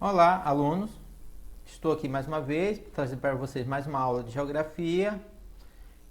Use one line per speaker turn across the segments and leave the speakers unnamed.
Olá, alunos. Estou aqui mais uma vez, trazendo para vocês mais uma aula de geografia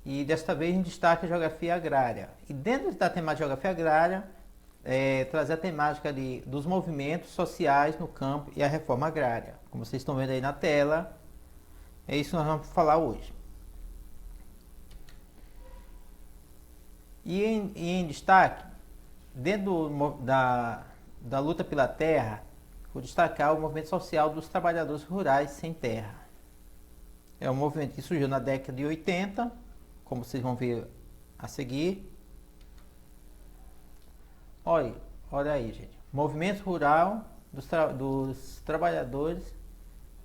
e desta vez em destaque a geografia agrária. E dentro da temática de geografia agrária, trazer a temática dos movimentos sociais no campo e a reforma agrária. Como vocês estão vendo aí na tela, é isso que nós vamos falar hoje. E em destaque, dentro da luta pela terra, vou destacar o movimento social dos trabalhadores rurais sem terra. É um movimento que surgiu na década de 80, como vocês vão ver a seguir. Olha aí, gente. Movimento Rural dos Trabalhadores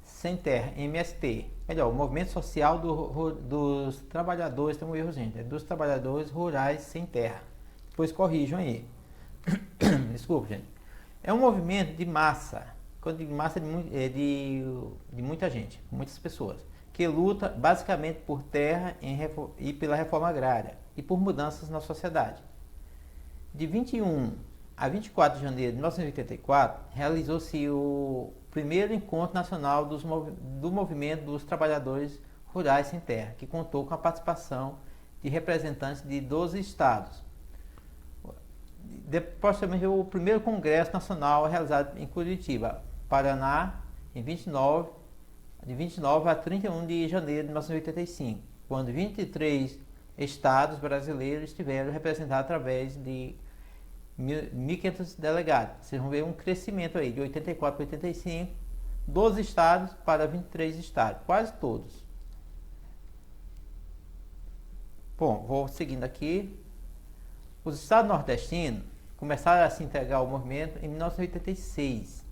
Sem Terra, MST. Melhor, o Movimento Social dos Trabalhadores, tem um erro, gente, é dos Trabalhadores Rurais Sem Terra. Depois corrijam aí. Desculpa, gente. É um movimento de massa, quando digo massa de muita gente, muitas pessoas, que luta basicamente por terra e pela reforma agrária e por mudanças na sociedade. De 21 a 24 de janeiro de 1984, realizou-se o primeiro encontro nacional do movimento dos trabalhadores rurais sem terra, que contou com a participação de representantes de 12 estados. Posteriormente, o primeiro Congresso Nacional realizado em Curitiba, Paraná, de 29 a 31 de janeiro de 1985, quando 23 estados brasileiros estiveram representados através de 1.500 delegados. Vocês vão ver um crescimento aí, de 84 para 85, 12 estados para 23 estados, quase todos. Bom, vou seguindo aqui. Os estados nordestinos começaram a se integrar ao movimento em 1986.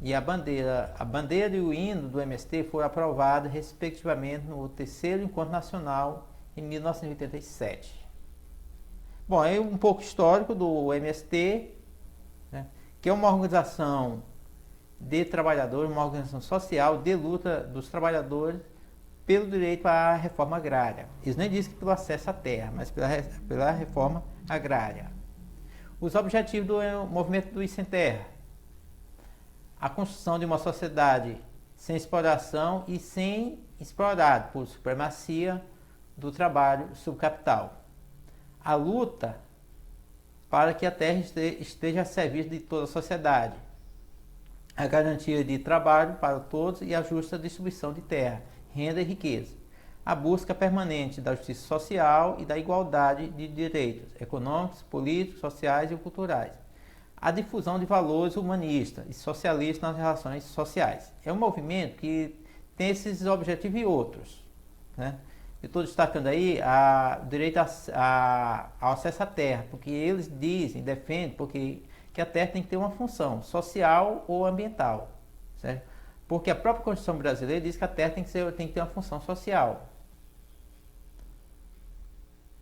E a bandeira e o hino do MST foram aprovados, respectivamente, no terceiro Encontro Nacional em 1987. Bom, aí um pouco histórico do MST, né, que é uma organização de trabalhadores, uma organização social de luta dos trabalhadores pelo direito à reforma agrária. Eles nem dizem que pelo acesso à terra, mas pela reforma agrária. Os objetivos do movimento dos sem terra: a construção de uma sociedade sem exploração e sem explorado por supremacia do trabalho sobre capital. A luta para que a terra esteja a serviço de toda a sociedade. A garantia de trabalho para todos e a justa distribuição de terra, renda e riqueza. A busca permanente da justiça social e da igualdade de direitos econômicos, políticos, sociais e culturais. A difusão de valores humanistas e socialistas nas relações sociais. É um movimento que tem esses objetivos e outros, né? Eu estou destacando aí o direito ao acesso à terra, porque eles defendem que a terra tem que ter uma função social ou ambiental, certo? Porque a própria Constituição brasileira diz que a terra tem que ter uma função social.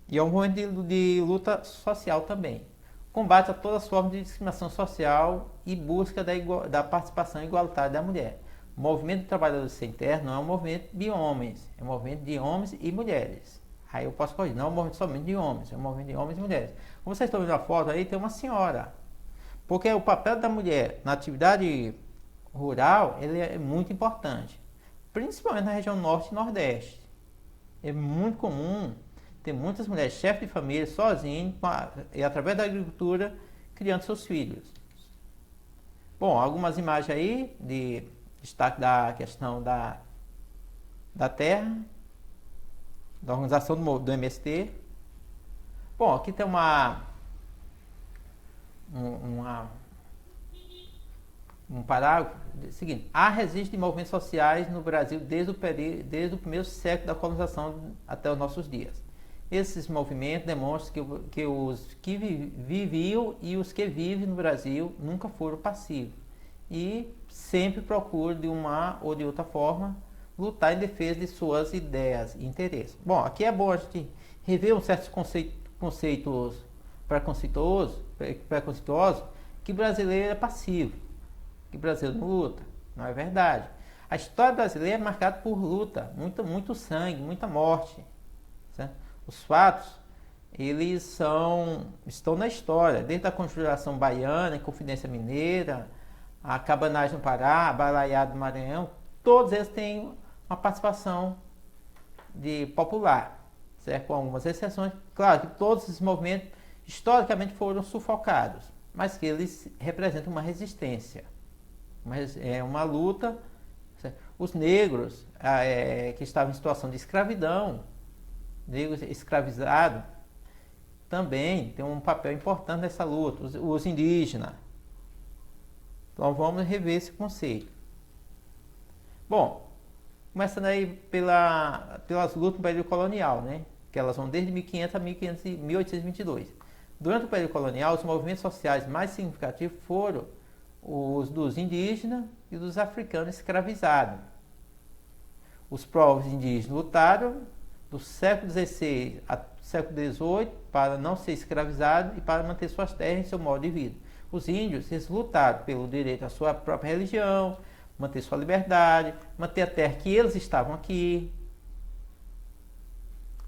E é um movimento de luta social também. Combate a todas as formas de discriminação social e busca da participação igualitária da mulher. O movimento de trabalhadores sem terra não é um movimento de homens, é um movimento de homens e mulheres. Aí eu posso corrigir, não é um movimento somente de homens, é um movimento de homens e mulheres. Como vocês estão vendo a foto aí, tem uma senhora. Porque o papel da mulher na atividade rural, ele é muito importante, principalmente na região norte e nordeste. É muito comum ter muitas mulheres chefes de família sozinhas e através da agricultura criando seus filhos. Bom, algumas imagens aí de destaque da questão da terra, da organização do MST. Bom, aqui tem um parágrafo seguinte: há registro de movimentos sociais no Brasil desde o primeiro século da colonização até os nossos dias. Esses movimentos demonstram que os que viviam e os que vivem no Brasil nunca foram passivos e sempre procuram, de uma ou de outra forma, lutar em defesa de suas ideias e interesses. Bom, aqui é bom a gente rever um certos conceitos preconceituosos, que brasileiro é passivo, que o brasileiro não luta. Não é verdade. A história brasileira é marcada por luta, muito sangue, muita morte, certo? Os fatos, eles estão na história, desde a Confederação Baiana, Inconfidência Mineira, a Cabanagem no Pará, a Balaiada do Maranhão, todos eles têm uma participação de popular, certo? Com algumas exceções. Claro que todos esses movimentos historicamente foram sufocados, mas que eles representam uma resistência, mas é uma luta. Certo? Os negros que estavam em situação de escravidão, negros escravizados, também tem um papel importante nessa luta, os indígenas. Então vamos rever esse conceito. Bom, começando aí pelas lutas do período colonial, né? Que elas vão desde 1500 a 1822. Durante o período colonial, os movimentos sociais mais significativos foram os dos indígenas e dos africanos escravizados. Os povos indígenas lutaram do século XVI ao século XVIII para não ser escravizados e para manter suas terras e seu modo de vida. Os índios, eles lutaram pelo direito à sua própria religião, manter sua liberdade, manter a terra que eles estavam aqui.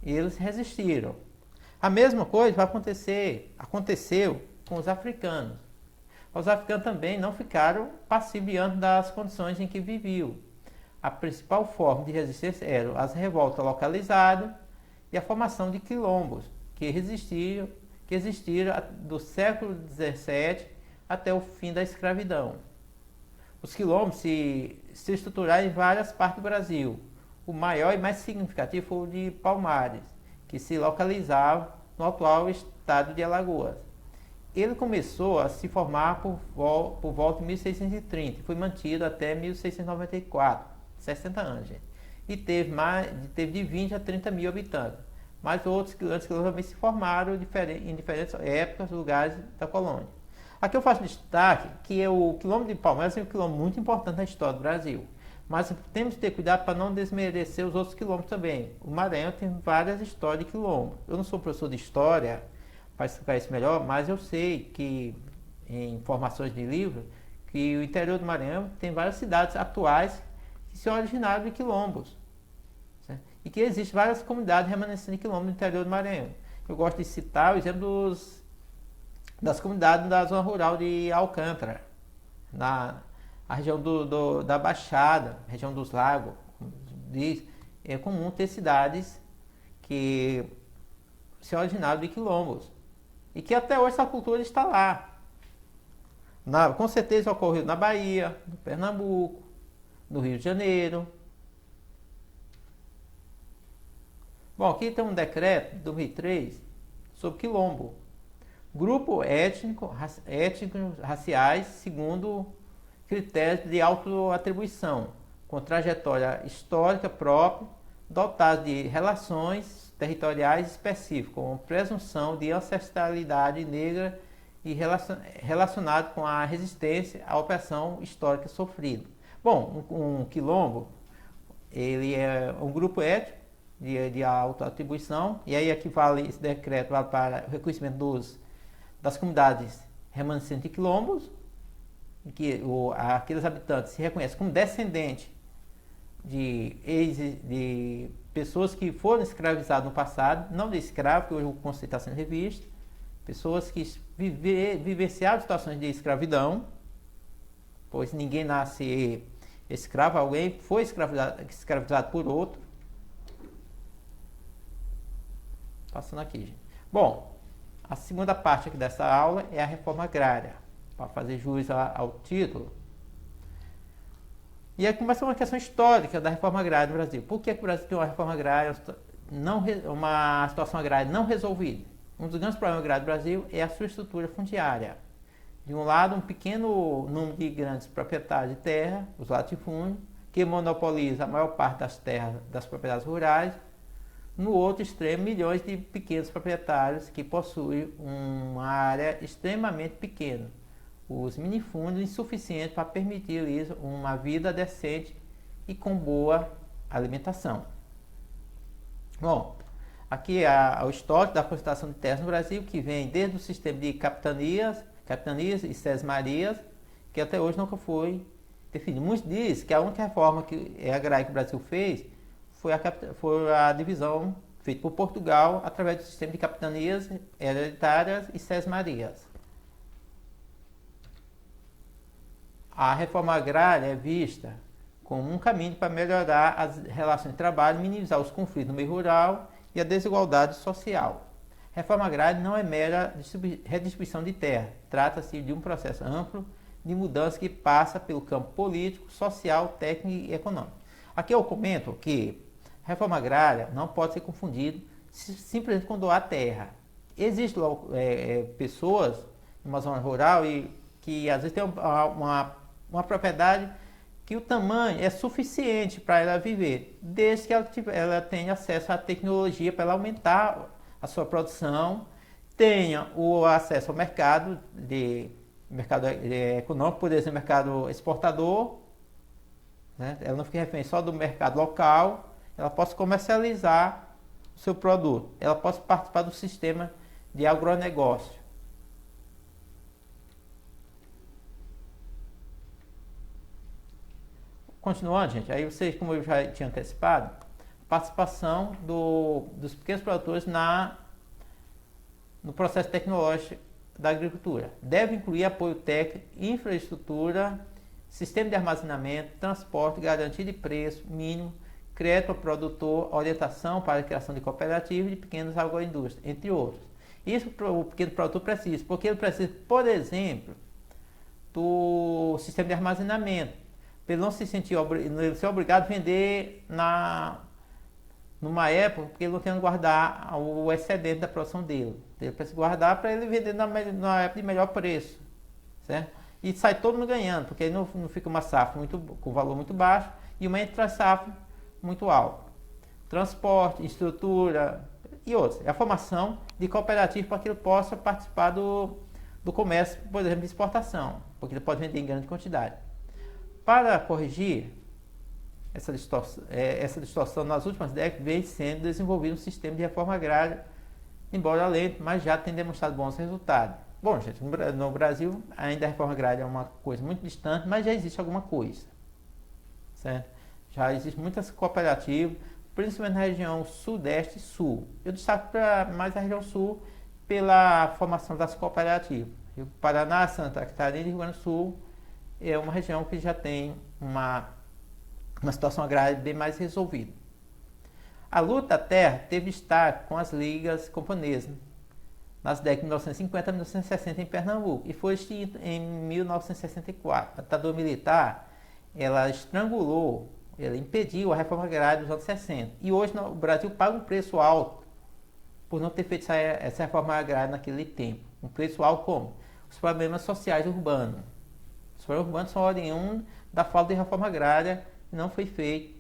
Eles resistiram. A mesma coisa aconteceu com os africanos. Os africanos também não ficaram passivos diante das condições em que viviam. A principal forma de resistência eram as revoltas localizadas e a formação de quilombos, que existiram do século XVII até o fim da escravidão. Os quilombos se estruturaram em várias partes do Brasil. O maior e mais significativo foi o de Palmares, que se localizava no atual estado de Alagoas. Ele começou a se formar por volta de 1630 e foi mantido até 1694, 60 anos, gente. E teve de 20 a 30 mil habitantes. Mas outros quilombos também se formaram em diferentes épocas e lugares da colônia. Aqui eu faço destaque que o quilombo de Palmares é um quilombo muito importante na história do Brasil. Mas temos que ter cuidado para não desmerecer os outros quilombos também. O Maranhão tem várias histórias de quilombo. Eu não sou professor de história para explicar isso melhor, mas eu sei que, em informações de livro, que o interior do Maranhão tem várias cidades atuais que são originadas de quilombos. Certo? E que existem várias comunidades remanescentes de quilombos no interior do Maranhão. Eu gosto de citar o exemplo das comunidades da zona rural de Alcântara, na região da Baixada, região dos Lagos. É comum ter cidades que se originaram de quilombos e que até hoje essa cultura está lá. Com certeza ocorreu na Bahia, no Pernambuco, no Rio de Janeiro. Bom, aqui tem um decreto de 2003 sobre quilombo. Grupo étnico, raciais, segundo critérios de autoatribuição, com trajetória histórica própria, dotados de relações territoriais específicas, com presunção de ancestralidade negra e relacionado com a resistência à opressão histórica sofrida. Bom, um quilombo, ele é um grupo étnico de autoatribuição, e aí aqui vale esse decreto vale para o reconhecimento das comunidades remanescentes de quilombos, em que aqueles habitantes se reconhecem como descendentes de pessoas que foram escravizadas no passado, não de escravos, que hoje o conceito está sendo revisto, pessoas que vivenciaram situações de escravidão, pois ninguém nasce escravo, alguém foi escravizado por outro. Passando aqui, gente. Bom, a segunda parte aqui dessa aula é a reforma agrária, para fazer jus ao título. E aí começa uma questão histórica da reforma agrária do Brasil. Por que o Brasil tem uma reforma agrária, uma situação agrária não resolvida? Um dos grandes problemas agrários do Brasil é a sua estrutura fundiária. De um lado, um pequeno número de grandes proprietários de terra, os latifúndios, que monopoliza a maior parte das terras das propriedades rurais. No outro extremo, milhões de pequenos proprietários que possuem uma área extremamente pequena. Os minifúndios insuficientes para permitir-lhes uma vida decente e com boa alimentação. Bom, aqui é o histórico da concentração de terras no Brasil, que vem desde o sistema de capitanias e sesmarias, que até hoje nunca foi definido. Muitos dizem que a única reforma agrária que o Brasil fez foi a divisão feita por Portugal através do sistema de capitanias hereditárias e sesmarias. A reforma agrária é vista como um caminho para melhorar as relações de trabalho, minimizar os conflitos no meio rural e a desigualdade social. Reforma agrária não é mera redistribuição de terra, trata-se de um processo amplo de mudança que passa pelo campo político, social, técnico e econômico. Aqui eu comento que reforma agrária não pode ser confundido simplesmente com doar terra. Existem pessoas numa zona rural que às vezes tem uma propriedade que o tamanho é suficiente para ela viver, desde que ela tenha acesso à tecnologia para ela aumentar a sua produção, tenha o acesso ao mercado econômico, por exemplo, mercado exportador, né? Ela não fica refém só do mercado local, ela possa comercializar o seu produto, ela possa participar do sistema de agronegócio. Continuando, gente, aí vocês, como eu já tinha antecipado, participação dos pequenos produtores no processo tecnológico da agricultura. Deve incluir apoio técnico, infraestrutura, sistema de armazenamento, transporte, garantia de preço mínimo, crédito ao produtor, orientação para a criação de cooperativas e de pequenas agroindústrias, entre outros. Isso o pequeno produtor precisa, porque ele precisa, por exemplo, do sistema de armazenamento, para ele não se sentir ser obrigado a vender numa época porque ele não tem onde guardar o excedente da produção dele. Ele precisa guardar para ele vender na época de melhor preço, certo? E sai todo mundo ganhando, porque aí não fica uma safra com valor muito baixo e uma entre-safra muito alta. Transporte, estrutura e outros. É a formação de cooperativas para que ele possa participar do comércio, por exemplo, de exportação, porque ele pode vender em grande quantidade. Para corrigir essa distorção, nas últimas décadas vem sendo desenvolvido um sistema de reforma agrária, embora lento, mas já tem demonstrado bons resultados. Bom, gente, no Brasil ainda a reforma agrária é uma coisa muito distante, mas já existe alguma coisa, certo? Já existem muitas cooperativas, principalmente na região sudeste e sul. Eu destaco mais a região sul pela formação das cooperativas. O Paraná, Santa Catarina e Rio Grande do Sul é uma região que já tem uma situação agrária bem mais resolvida. A luta à terra teve destaque com as ligas camponesas nas décadas de 1950 a 1960 em Pernambuco e foi extinta em 1964. A ditadura militar, ela estrangulou, ela impediu a reforma agrária dos anos 60. E hoje o Brasil paga um preço alto por não ter feito essa reforma agrária naquele tempo. Um preço alto como? Os problemas sociais urbanos. Os problemas urbanos são oriundos da falta de reforma agrária que não foi feita,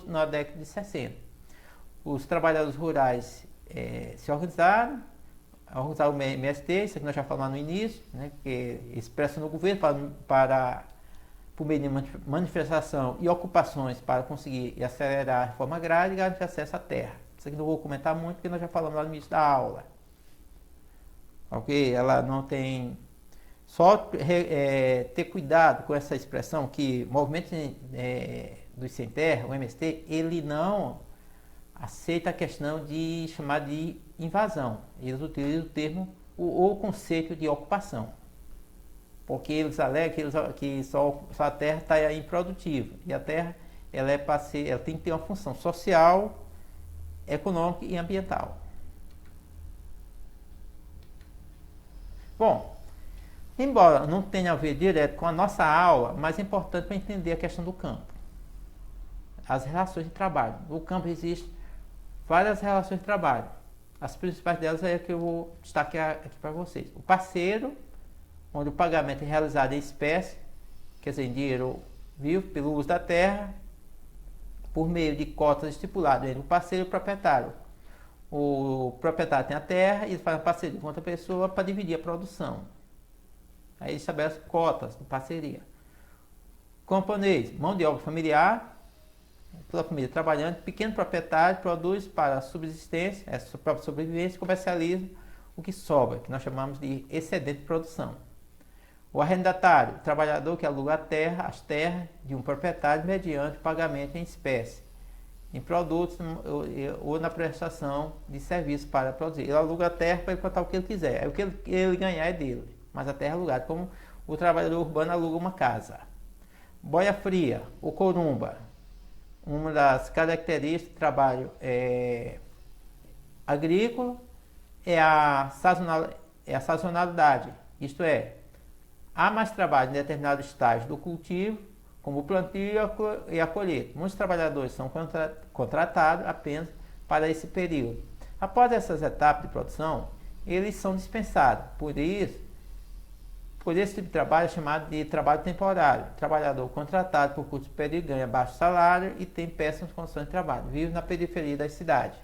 na década de 60. Os trabalhadores rurais se organizaram o MST, isso que nós já falamos no início, né, que expressa no governo por meio de manifestação e ocupações para conseguir acelerar a reforma agrária e garantir acesso à terra. Isso aqui não vou comentar muito porque nós já falamos lá no início da aula. Ok? Ela não tem... Só ter cuidado com essa expressão que o movimento dos sem terra, o MST, ele não aceita a questão de chamar de invasão. Eles utilizam o termo, o conceito de ocupação. Porque eles alegam que só a terra está improdutiva. E a terra ela tem que ter uma função social, econômica e ambiental. Bom, embora não tenha a ver direto com a nossa aula, mas é importante para entender a questão do campo. As relações de trabalho. No campo existem várias relações de trabalho. As principais delas é a que eu vou destacar aqui para vocês. O parceiro, onde o pagamento é realizado em espécie, quer dizer, em dinheiro vivo, pelo uso da terra, por meio de cotas estipuladas entre o parceiro e o proprietário. O proprietário tem a terra e ele faz uma parceria com outra pessoa para dividir a produção. Aí estabelece cotas de parceria. Camponês, mão de obra familiar, toda a família trabalhando, pequeno proprietário produz para a subsistência, a sua própria sobrevivência, e comercializa o que sobra, que nós chamamos de excedente de produção. O arrendatário, trabalhador que aluga as terras de um proprietário mediante pagamento em espécie, em produtos ou na prestação de serviços para produzir. Ele aluga a terra para ele plantar o que ele quiser. Aí o que ele ganhar é dele, mas a terra é alugada. Como o trabalhador urbano aluga uma casa. Boia fria, o corumba. Uma das características do trabalho agrícola é a sazonalidade, isto é, há mais trabalho em determinado estágio do cultivo, como o plantio e a colheita. Muitos trabalhadores são contratados apenas para esse período. Após essas etapas de produção, eles são dispensados. Por esse tipo de trabalho é chamado de trabalho temporário. O trabalhador contratado por curto período ganha baixo salário e tem péssimas condições de trabalho. Vive na periferia da cidade.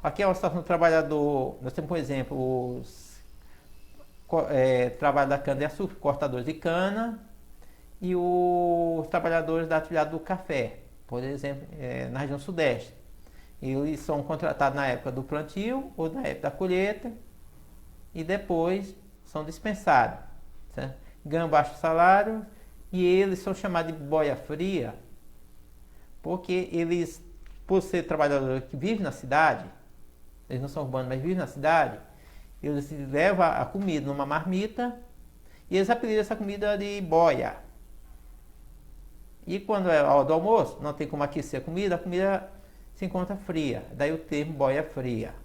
Aqui é uma situação do trabalhador. Nós temos, por exemplo, os trabalho da cana-de-açúcar, cortadores de cana, e os trabalhadores da atividade do café, por exemplo, na região sudeste. Eles são contratados na época do plantio ou na época da colheita e depois são dispensados. Certo? Ganham baixo salário e eles são chamados de boia fria porque eles, por ser trabalhadores que vivem na cidade, eles não são urbanos, mas vivem na cidade, eles levam a comida numa marmita e eles apelidam essa comida de boia. E quando é a hora do almoço, não tem como aquecer a comida se encontra fria. Daí o termo boia fria.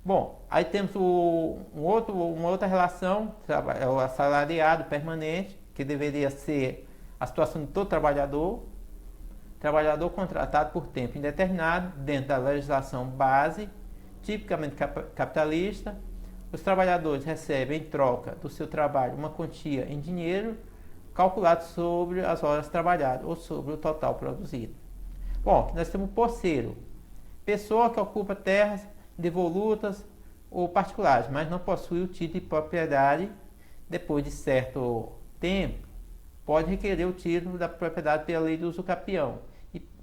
Bom, aí temos uma outra relação, é o assalariado permanente, que deveria ser a situação de todo trabalhador contratado por tempo indeterminado, dentro da legislação base, tipicamente capitalista. Os trabalhadores recebem em troca do seu trabalho uma quantia em dinheiro calculado sobre as horas trabalhadas ou sobre o total produzido. Bom, nós temos o posseiro, pessoa que ocupa terras devolutas ou particulares, mas não possui o título de propriedade. Depois de certo tempo, pode requerer o título da propriedade pela lei do usucapião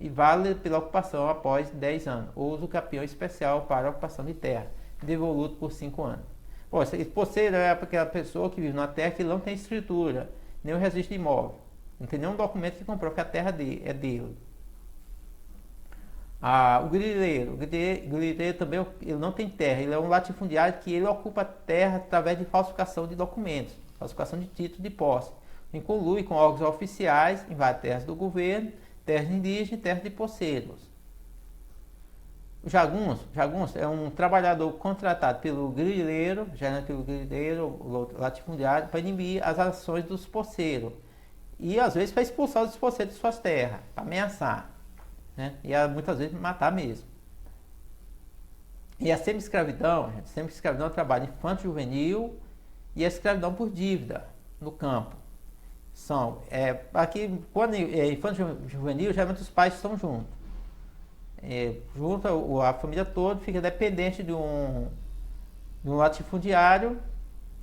e vale pela ocupação após 10 anos, ou usucapião especial para a ocupação de terra, devoluto por 5 anos. Bom, esse posseiro é aquela pessoa que vive numa terra que não tem escritura, nem o registro de imóvel. Não tem nenhum documento que comprove que a terra é dele. O grileiro também ele não tem terra, ele é um latifundiário que ele ocupa a terra através de falsificação de documentos, falsificação de título de posse. Ele colui com órgãos oficiais em várias terras do governo, terras indígenas e terras de posseiros. O jagunço é um trabalhador contratado pelo grileiro, geralmente pelo grileiro, latifundiário, para inibir as ações dos posseiros. E às vezes para expulsar os posseiros de suas terras, para ameaçar. Né? E muitas vezes matar mesmo. E a semi-escravidão é um trabalho infanto-juvenil e a escravidão por dívida no campo. Aqui, quando é infanto-juvenil, geralmente os pais estão juntos. A família toda fica dependente de um latifundiário.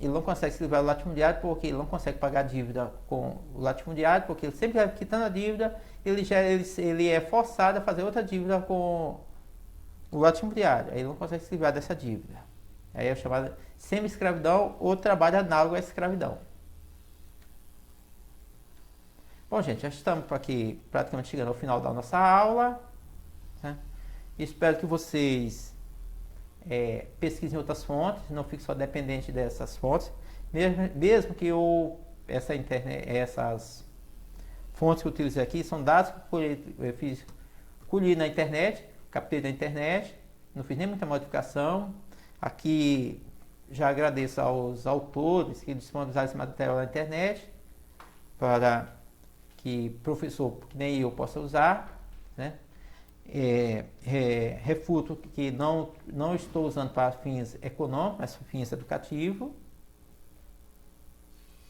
Ele não consegue se livrar do latifundiário porque ele não consegue pagar a dívida com o latifundiário, porque ele sempre vai quitando a dívida, ele é forçado a fazer outra dívida com o latifundiário. Aí ele não consegue se livrar dessa dívida. Aí é chamada semi-escravidão ou trabalho análogo à escravidão. Bom, gente, já estamos aqui praticamente chegando ao final da nossa aula. Né? Espero que vocês pesquisem outras fontes, não fiquem só dependentes dessas fontes, mesmo que essas fontes que eu utilizei aqui são dados que colhi na internet, captei da internet, não fiz nem muita modificação. Aqui já agradeço aos autores que disponibilizaram esse material na internet para que professor que nem eu possa usar, né? Refuto que não estou usando para fins econômicos, mas fins educativos.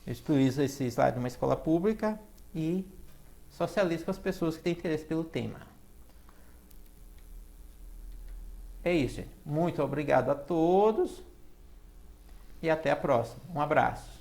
Eu utilizo esse slide numa escola pública e socializo com as pessoas que têm interesse pelo tema. É isso, gente. Muito obrigado a todos e até a próxima. Um abraço.